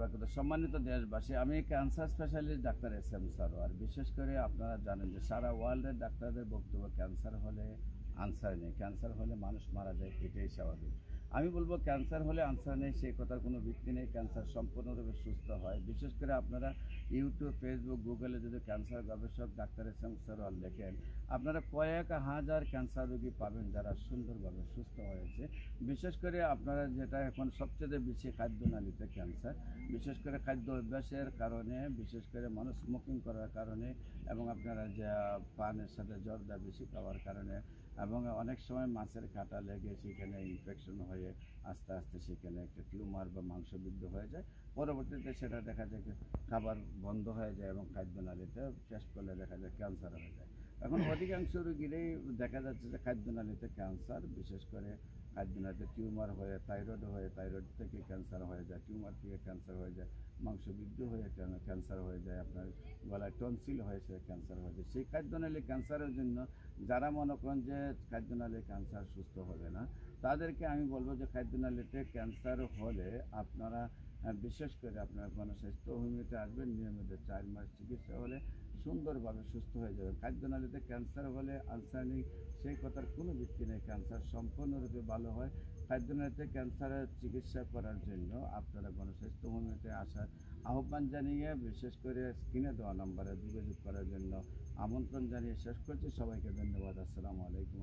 বারাকাতুহু। সম্মানিত দেশবাসী, আমি cancer specialist doctor SM Sarwar. বিশেষ করে আপনারা জানেন যে সারা ওয়ার্ল্ডের ডাক্তারদের বক্তব্য ক্যান্সার হলে আনসার নেই, ক্যান্সার হলে মানুষ মারা যায়, এটাই স্বাভাবিক। আমি বলবো ক্যান্সার হলে আনসার নেই সেই কথার কোনো ভিত্তি নেই। ক্যান্সার সম্পূর্ণরূপে সুস্থ হয়। বিশেষ করে আপনারা ইউটিউব, ফেসবুক, গুগলে যদি ক্যান্সার গবেষক ডাক্তার SM সরোয়ার লেখেন, আপনারা কয়েক হাজার ক্যান্সার রোগী পাবেন যারা সুন্দরভাবে সুস্থ হয়েছে। বিশেষ করে আপনারা যেটা এখন সবচেয়ে বেশি খাদ্যনালীতে ক্যান্সার, বিশেষ করে খাদ্য অভ্যাসের কারণে, বিশেষ করে মানুষ স্মোকিং করার কারণে এবং আপনারা যে পানের সাথে জর্দা বেশি খাওয়ার কারণে এবং অনেক সময় মাছের কাঁটা লেগে সেখানে ইনফেকশন হয়ে আস্তে আস্তে সেখানে একটা টিউমার বা মাংসবৃদ্ধ হয়ে যায়। পরবর্তীতে সেটা দেখা যায় খাবার বন্ধ হয়ে যায় এবং খাদ্যনালীতে টেস্ট করলে দেখা যায় ক্যান্সার হয়ে যায়। এখন অধিকাংশ রোগীরাই দেখা যাচ্ছে যে খাদ্যনালীতে ক্যান্সার, বিশেষ করে খাদ্যনালীতে টিউমার হয়ে থাইরয়েড হয়ে, থাইরয়েড থেকে ক্যান্সার হয়ে যায়, টিউমার থেকে ক্যান্সার হয়ে যায়, মাংসবৃদ্ধি হয়ে ক্যান্সার হয়ে যায়, আপনার গলায় টনসিল হয়েছে ক্যান্সার হয়ে যায়। সেই খাদ্যনালী ক্যান্সারের জন্য যারা মনে করেন যে খাদ্যনালী ক্যান্সার সুস্থ হবে না, তাদেরকে আমি বলবো যে খাদ্যনালীতে ক্যান্সার হলে আপনারা বিশেষ করে আপনার গণস্বাস্থ্য হোমিওতে আসবেন, নিয়মিত 4 মাস চিকিৎসা হলে সুন্দরভাবে সুস্থ হয়ে যাবে। খাদ্যনালীতে ক্যান্সার হলে আনসার নেই সেই কথার কোনো ভিত্তি নেই, ক্যান্সার সম্পূর্ণরূপে ভালো হয়। খাদ্যনালীতে ক্যান্সারের চিকিৎসা করার জন্য আপনারা গণস্বাস্থ্য হোমিওতে আসার আহ্বান জানিয়ে, বিশেষ করে স্ক্রিনে দেওয়া নম্বরে যোগাযোগ করার জন্য আমন্ত্রণ জানিয়ে শেষ করছি। সবাইকে ধন্যবাদ। আসসালামু আলাইকুম।